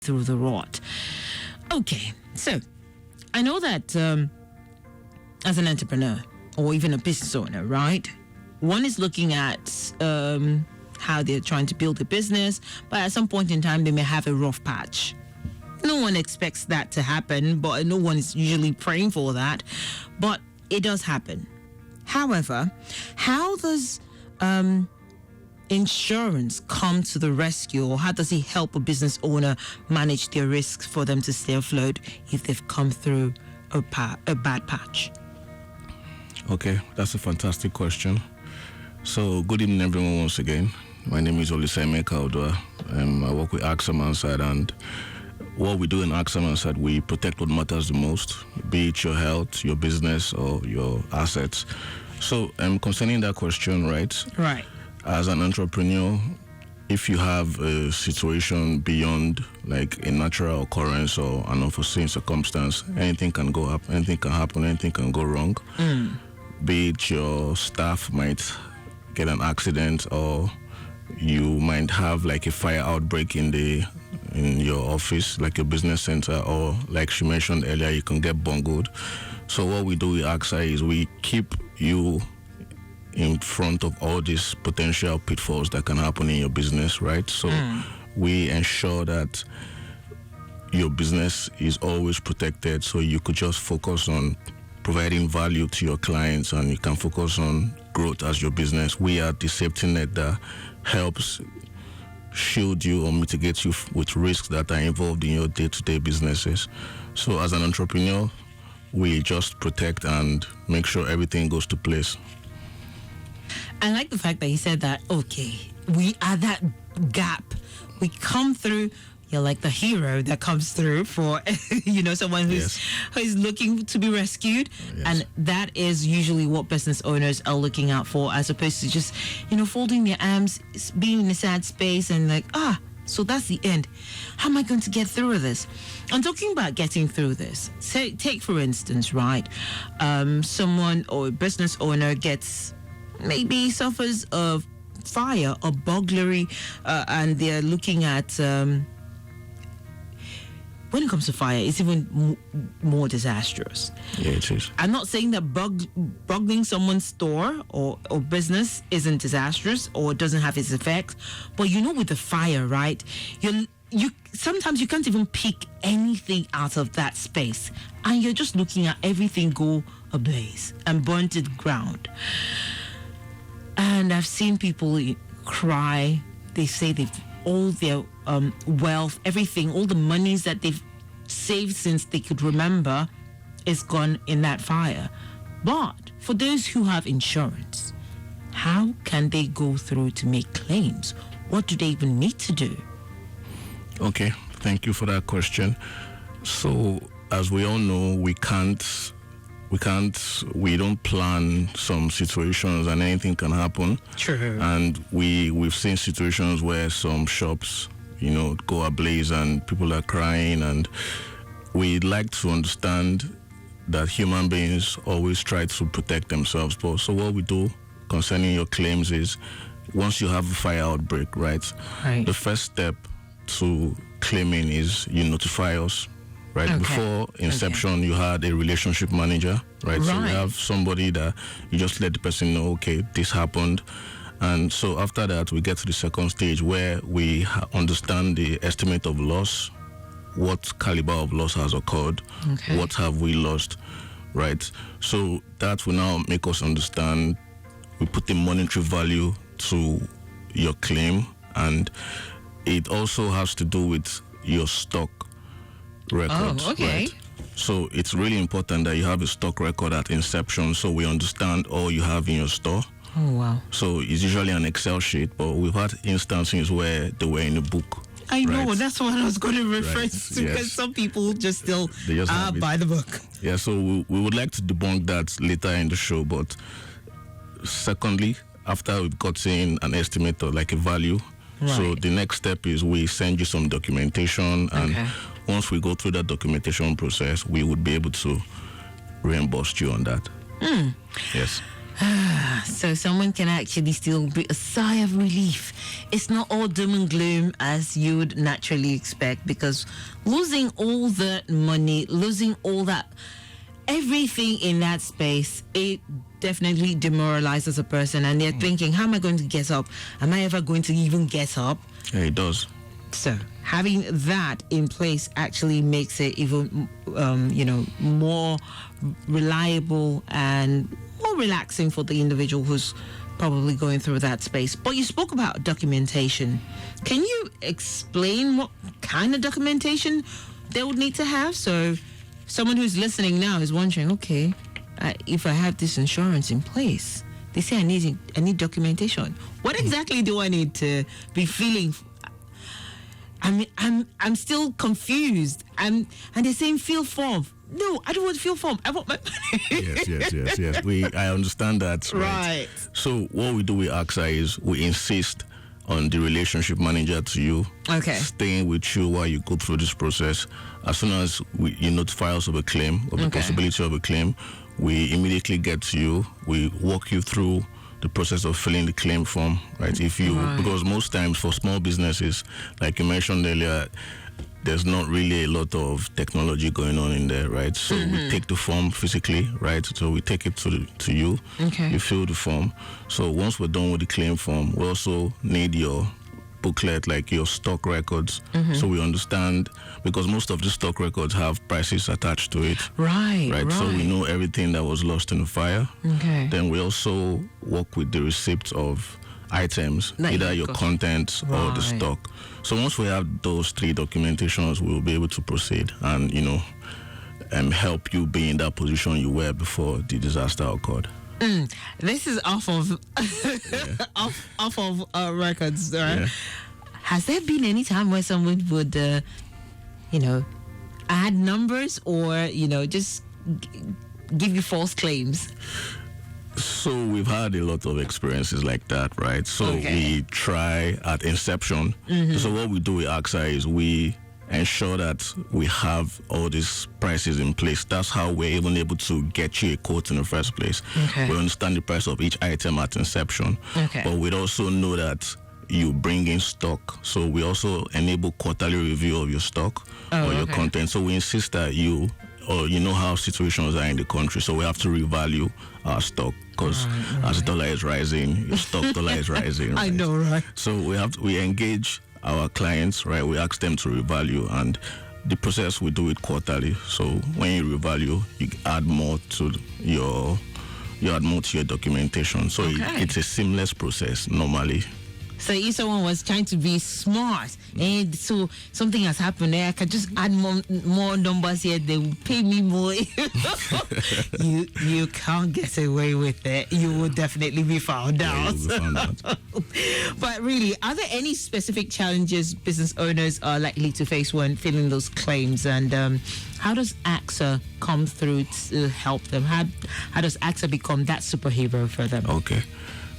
through the rot. Okay, so I know that as an entrepreneur or even a business owner, right? One is looking at how they're trying to build a business, but at some point in time, they may have a rough patch. No one expects that to happen, but no one is usually praying for that. But it does happen. However, how does insurance come to the rescue, or how does it help a business owner manage their risks for them to stay afloat if they've come through a bad patch? Okay, that's a fantastic question. So, good evening, everyone, once again. My name is Olisaemeka Oduah. I work with Mansard, and what we do in Mansard, we protect what matters the most, be it your health, your business, or your assets. So, concerning that question, right? Right. As an entrepreneur, if you have a situation beyond like a natural occurrence or an unforeseen circumstance, anything can go up, anything can happen, anything can go wrong. Be it your staff might get an accident, or you might have like a fire outbreak in your office, like your business center, or like she mentioned earlier, you can get bungled. So what we do with AXA is we keep you in front of all these potential pitfalls that can happen in your business, right? So we ensure that your business is always protected, so you could just focus on providing value to your clients, and you can focus on growth as your business. We are the safety net that helps shield you or mitigate you with risks that are involved in your day-to-day businesses. So as an entrepreneur, we just protect and make sure everything goes to place. I like the fact that he said that, okay, we are that gap. We come through. You're like the hero that comes through for, someone who's looking to be rescued. Yes. And that is usually what business owners are looking out for, as opposed to just, folding their arms, being in a sad space and like, so that's the end. How am I going to get through this? I'm talking about getting through this. Say, take for instance, right? Someone or a business owner maybe suffers of fire or burglary, and they're looking at... when it comes to fire, it's even more disastrous. Yeah, it is. I'm not saying that burgling someone's store or business isn't disastrous or doesn't have its effects, but with the fire, right? You sometimes you can't even pick anything out of that space, and you're just looking at everything go ablaze and burn to the ground. And I've seen people cry. They say all their wealth, everything, all the monies that they've saved since they could remember is gone in that fire. But for those who have insurance, how can they go through to make claims? What do they even need to do? Okay, thank you for that question. So, as we all know, we don't plan some situations, and anything can happen. True. And we've seen situations where some shops, go ablaze and people are crying, and we'd like to understand that human beings always try to protect themselves. But so what we do concerning your claims is, once you have a fire outbreak, right? The first step to claiming is you notify us. Right. Okay. Before inception, you had a relationship manager, right? So you have somebody that you just let the person know, okay, this happened. And so after that, we get to the second stage where we understand the estimate of loss, what caliber of loss has occurred, what have we lost, right? So that will now make us understand, we put the monetary value to your claim, and it also has to do with your stock records. Oh, okay. Right? So it's really important that you have a stock record at inception, so we understand all you have in your store. Oh, wow. So it's usually an Excel sheet, but we've had instances where they were in a book. I know, that's what I was going to refer to, because some people just still buy the book. Yeah, so we would like to debunk that later in the show, but secondly, after we've gotten an estimate or like a value, so the next step is we send you some documentation, and once we go through that documentation process, we would be able to reimburse you on that. Yes. So someone can actually still be a sigh of relief. It's not all doom and gloom as you would naturally expect, because losing all that money, losing all that, everything in that space, it definitely demoralizes a person, and they're thinking, how am I going to get up? Am I ever going to even get up? Yeah, it does. So having that in place actually makes it even, more reliable and more relaxing for the individual who's probably going through that space. But you spoke about documentation. Can you explain what kind of documentation they would need to have? So someone who's listening now is wondering, okay, if I have this insurance in place, they say I need documentation. What exactly do I need to be filling? I'm still confused. And they're saying fill form. No, I don't want to fill form. I want my money. Yes. I understand that. Right. So what we do with AXA is we insist on the relationship manager to you, staying with you while you go through this process. As soon as you notify us of a claim, of the possibility of a claim, we immediately get to you. We walk you through the process of filling the claim form, right? Because most times for small businesses, like you mentioned earlier, there's not really a lot of technology going on in there, right? So we take the form physically, right? So we take it to you. You fill the form. So once we're done with the claim form, we also need your booklet, like your stock records, so we understand, because most of the stock records have prices attached to it. Right. So we know everything that was lost in the fire. Then we also work with the receipts of items, either your contents or the stock. So once we have those three documentations, we will be able to proceed and help you be in that position you were before the disaster occurred. This is off of off of records, right? Yeah. Has there been any time where someone would, add numbers or just give you false claims? So we've had a lot of experiences like that, right? So we try at inception. So what we do with AXA is we ensure that we have all these prices in place. That's how we're even able to get you a quote in the first place. We understand the price of each item at inception. But we'd also know that you bring in stock. So we also enable quarterly review of your stock or your content. So we insist that you know how situations are in the country. So we have to revalue our stock, because as the dollar is rising, your stock dollar is rising. Right? I know, right? So we engage our clients, right? We ask them to revalue, and the process we do it quarterly. So when you revalue, you add more to your documentation. So it's a seamless process normally. So if someone was trying to be smart and so something has happened there, I can just add more numbers here, they will pay me more. You can't get away with it. You will definitely be found out. But really, are there any specific challenges business owners are likely to face when filling those claims? And how does AXA come through to help them? How does AXA become that superhero for them? Okay.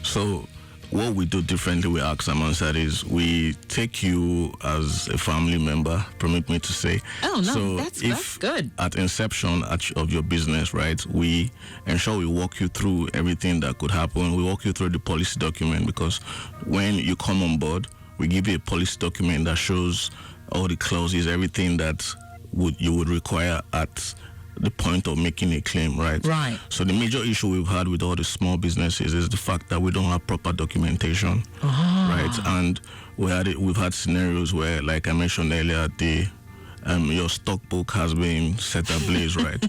So what we do differently with AXA Mansard is we take you as a family member, permit me to say. Oh, no, so that's good. At inception of your business, right, we ensure we walk you through everything that could happen. We walk you through the policy document, because when you come on board, we give you a policy document that shows all the clauses, everything that you would require at the point of making a claim, right? So the major issue we've had with all the small businesses is the fact that we don't have proper documentation, right? And we've had scenarios where, like I mentioned earlier, your stock book has been set ablaze, right?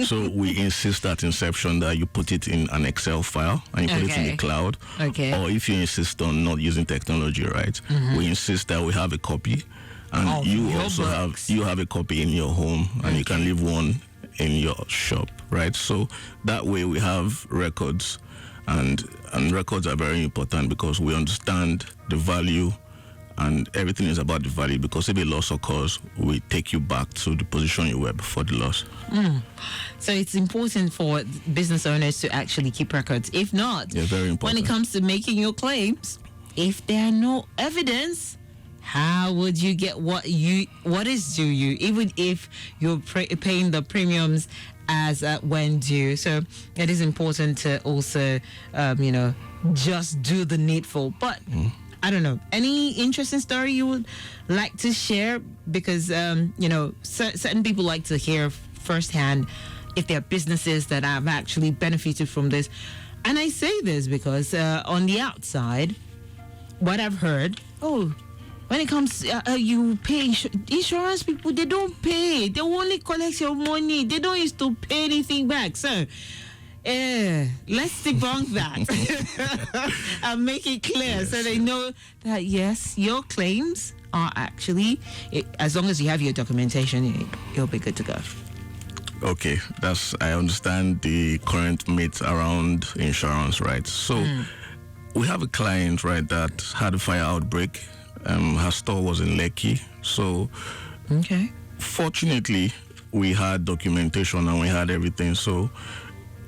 So we insist at inception that you put it in an Excel file and you put it in the cloud. Or if you insist on not using technology, right? We insist that we have a copy, and you also have a copy in your home, and you can leave one in your shop, right? So that way we have records, and records are very important, because we understand the value, and everything is about the value, because if a loss occurs, we take you back to the position you were before the loss. So it's important for business owners to actually keep records. If not, very important. When it comes to making your claims, if there are no evidence, how would you get what is due you, even if you're paying the premiums as when due? So it is important to also, just do the needful. But I don't know, any interesting story you would like to share? Because, certain people like to hear firsthand if there are businesses that have actually benefited from this. And I say this because on the outside, what I've heard, when it comes, you pay insurance people, they don't pay. They only collect your money. They don't used to pay anything back. So, let's debunk that and make it clear so they know that, yes, your claims are actually, as long as you have your documentation, you'll be good to go. Okay, I understand the current myth around insurance, right? So we have a client, right, that had a fire outbreak. Her store was in Lekki. So fortunately, we had documentation and we had everything. So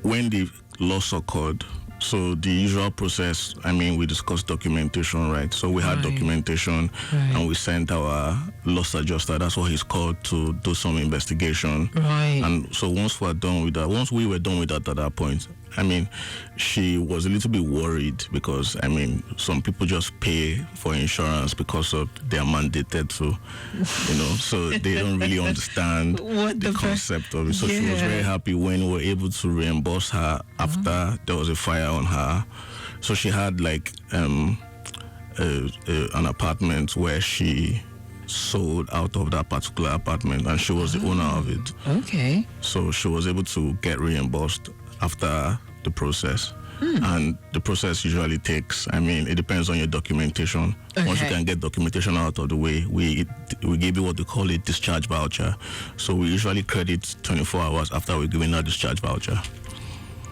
when the loss occurred, so the usual process, we discussed documentation, right? So we had documentation and we sent our loss adjuster, that's what he's called, to do some investigation. Right. And so once we were done with that at that point, she was a little bit worried because, some people just pay for insurance because of they're mandated to, so they don't really understand the concept of it. So she was very happy when we were able to reimburse her after there was a fire on her. So she had an apartment where she sold out of that particular apartment, and she was the owner of it. Okay. So she was able to get reimbursed after the process. And the process usually takes, it depends on your documentation. Okay. Once you can get documentation out of the way, we give you what they call a discharge voucher. So we usually credit 24 hours after we're giving that discharge voucher.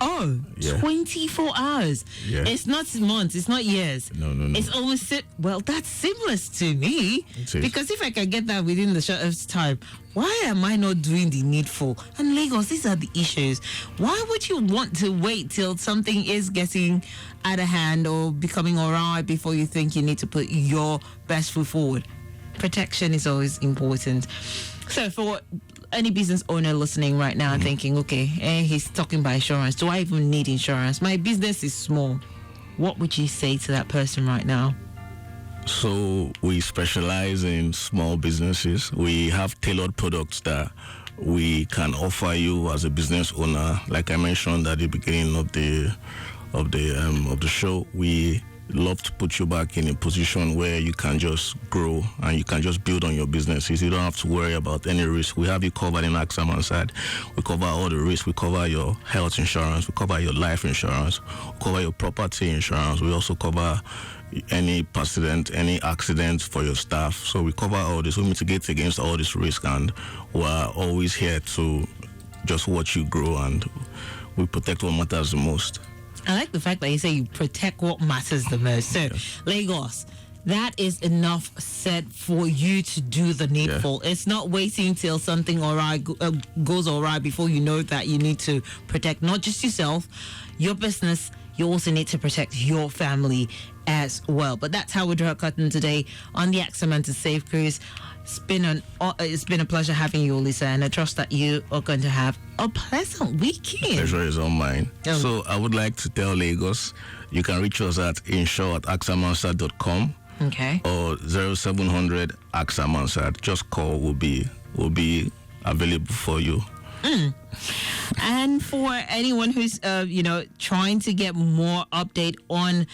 Oh, yeah. 24 hours. Yeah. It's not months, it's not years. No. It's almost, that's seamless to me. Because if I can get that within the shortest time, why am I not doing the needful? And Lagos, these are the issues. Why would you want to wait till something is getting out of hand or becoming all right before you think you need to put your best foot forward? Protection is always important. So for any business owner listening right now and thinking, okay, he's talking about insurance. Do I even need insurance? My business is small. What would you say to that person right now? So we specialize in small businesses. We have tailored products that we can offer you as a business owner. Like I mentioned at the beginning of the show, we love to put you back in a position where you can just grow and you can just build on your businesses. You don't have to worry about any risk. We have you covered in AXA Mansard. We cover all the risks. We cover your health insurance. We cover your life insurance. We cover your property insurance. We also cover any accident for your staff. So we cover all this. We mitigate against all this risk, and we're always here to just watch you grow, and we protect what matters the most. I like the fact that you say you protect what matters the most. So, Lagos, that is enough said for you to do the needful. It's not waiting till something goes all right before you know that you need to protect not just yourself, your business. You also need to protect your family as well. But that's how we draw a curtain today on the AXA Mansard Safe Cruise. It's been a pleasure having you, Olisa, and I trust that you are going to have a pleasant weekend. Pleasure is all mine. So I would like to tell Lagos, you can reach us at insure@axamansard.com. Okay. Or 0700 AXA Mansard. Just call, will be available for you. And for anyone who's trying to get more update on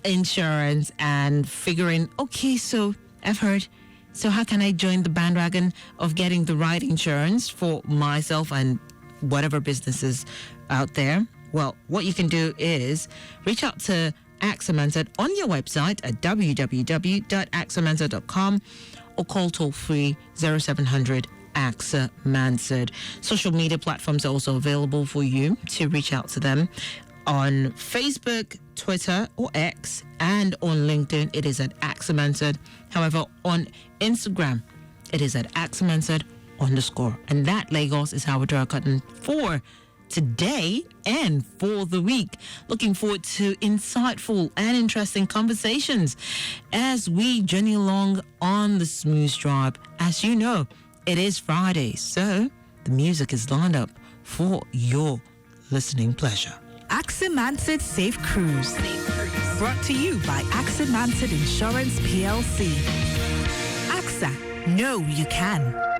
insurance and figuring, okay, so I've heard, so how can I join the bandwagon of getting the right insurance for myself and whatever businesses out there? Well, what you can do is reach out to AXA Mansard on your website at www.axamansard.com or call toll free 0700 AXA Mansard. Social media platforms are also available for you to reach out to them. On Facebook, Twitter or X, and on LinkedIn, it is at AXA Mansard. However, on Instagram, it is at AXA Mansard _. And that, Lagos, is how we draw a curtain for today and for the week. Looking forward to insightful and interesting conversations as we journey along on the Smooth Tribe. As you know, it is Friday, so the music is lined up for your listening pleasure. AXA Mansard Safe Cruise. Brought to you by AXA Mansard Insurance PLC. AXA, know you can.